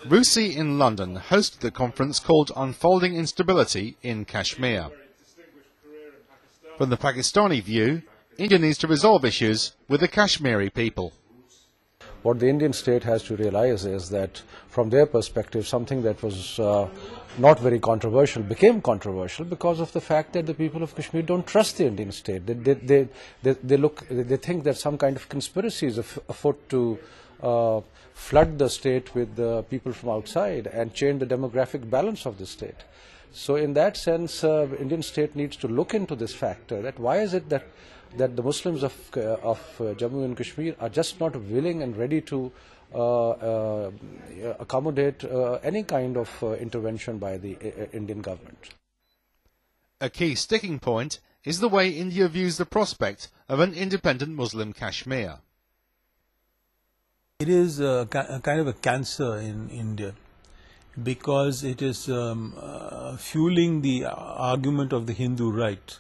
Rusi in London hosted the conference called Unfolding Instability in Kashmir. From the Pakistani view, India needs to resolve issues with the Kashmiri people. What the Indian state has to realize is that from their perspective, something that was not very controversial became controversial because of the fact that the people of Kashmir don't trust the Indian state. They think that some kind of conspiracy is afoot to flood the state with the people from outside and change the demographic balance of the state. So in that sense, Indian state needs to look into this factor, that why is it that the Muslims of Jammu and Kashmir are just not willing and ready to accommodate any kind of intervention by the Indian government. A key sticking point is the way India views the prospect of an independent Muslim Kashmir. It is a kind of a cancer in India because it is fueling the argument of the Hindu right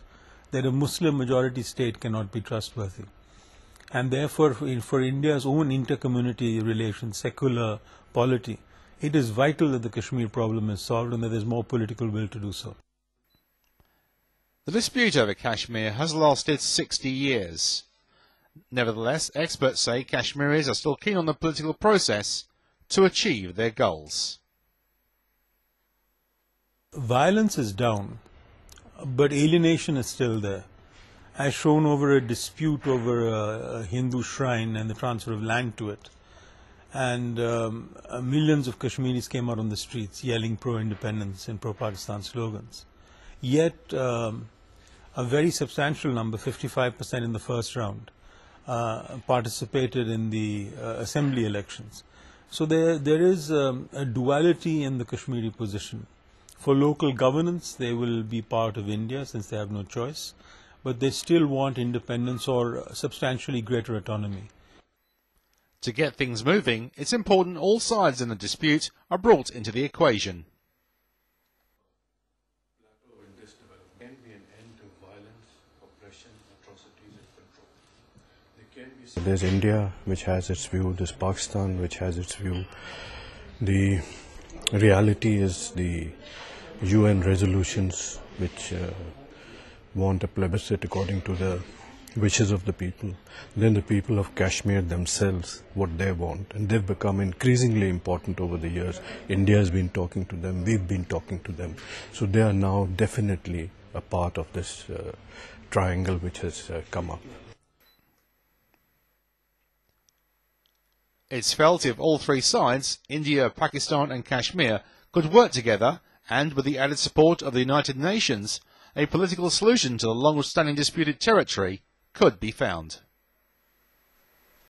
that a Muslim majority state cannot be trustworthy. And therefore, for India's own inter-community relations, secular polity, it is vital that the Kashmir problem is solved and that there is more political will to do so. The dispute over Kashmir has lasted 60 years. Nevertheless, experts say Kashmiris are still keen on the political process to achieve their goals. Violence is down, but alienation is still there, as shown over a dispute over a Hindu shrine and the transfer of land to it. And millions of Kashmiris came out on the streets yelling pro-independence and pro-Pakistan slogans. Yet a very substantial number, 55% in the first round, participated in the assembly elections. So there is a duality in the Kashmiri position. For local governance, they will be part of India since they have no choice, but they still want independence or substantially greater autonomy. To get things moving, it's important all sides in the dispute are brought into the equation. There's India, which has its view, there's Pakistan, which has its view. The reality is the UN resolutions, which want a plebiscite according to the wishes of the people. Then the people of Kashmir themselves, what they want. And they've become increasingly important over the years. India has been talking to them, we've been talking to them. So they are now definitely a part of this triangle which has come up. It's felt if all three sides, India, Pakistan and Kashmir, could work together and, with the added support of the United Nations, a political solution to the long-standing disputed territory could be found.